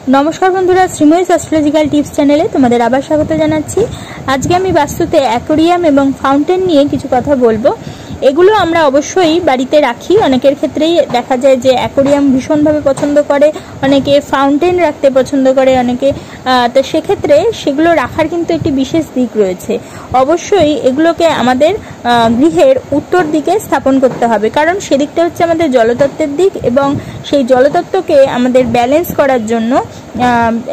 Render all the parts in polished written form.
नमस्कार बंधुरा Sreemayee astrological tips चैनेले तुम्हादेर आबार स्वागत जानाच्छि। आजके आमि बास्तुते एक्वेरियाम एबं फाउंटेन निये किछु कथा बोलबो। एगुलो आमरा अवश्यई बाड़ीते राखी। अनेकेर क्षेत्रेई देखा जाय जे एक्वेरियाम भीषणभावे पछन्द करे, अनेके फाउंटेन राखते पछन्द करे, अनेके तो सेई क्षेत्रे सेगुलो राखार किन्तु एकटी विशेष दिक रयेछे। अवश्यई एगुलोके आमादेर गृहेर उत्तर दिके स्थापन करते हबे, कारण सेई दिकटा हच्छे आमादेर जलतत्त्वेर दिक एबं सेई जलतत्त्वके आमादेर बैलेंस करार जन्य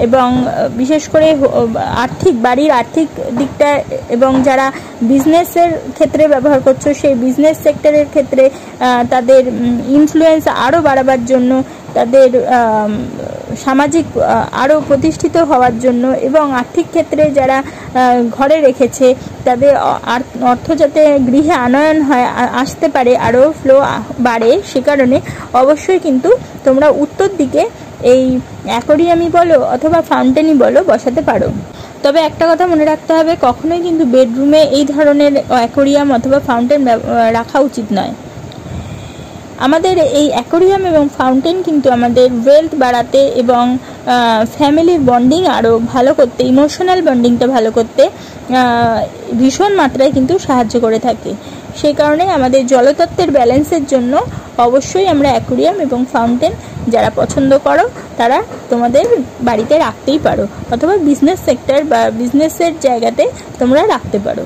एबं विशेष करे आर्थिक बाड़ीर आर्थिक दिकटा एबं जारा बिजनेसेर क्षेत्रे व्यवहार करछो सेई बिजनेस सेक्टरेर क्षेत्रे तादेर इनफ्लुएंस आरो बाड़ाबार जन्य तादेर सामाजिक आरो प्रतिष्ठित हওয়ার জন্য এবং आर्थिक क्षेत्रे যারা ঘরে রেখেছে তাদের অর্থ যাতে গৃহে আনয়ন হয় আসতে পারে আরো ফ্লো বাড়ে সে কারণে অবশ্যই কিন্তু তোমরা উত্তর দিকে এই অ্যাকোয়ারিয়ামই বলো অথবা ফাউন্টেনই বলো বসাতে পারো। তবে একটা কথা মনে রাখতে হবে, কখনোই কিন্তু বেডরুমে এই ধরনের অ্যাকোয়ারিয়াম অথবা ফাউন্টেন রাখা উচিত নয়। আমাদের এই অ্যাকোয়ারিয়াম এবং ফাউন্টেন কিন্তু আমাদের ওয়েলথ বাড়াতে এবং ফ্যামিলির বন্ডিং আরও ভালো করতে, ইমোশনাল বন্ডিংটা ভালো করতে ভীষণ মাত্রায় কিন্তু সাহায্য করে থাকে। সেই কারণে আমাদের জলতত্ত্বের ব্যালেন্সের জন্য অবশ্যই আমরা অ্যাকোয়ারিয়াম এবং ফাউন্টেন যারা পছন্দ করো তারা তোমাদের বাড়িতে রাখতেই পারো অথবা বিজনেস সেক্টর বা বিজনেসের জায়গাতে তোমরা রাখতে পারো।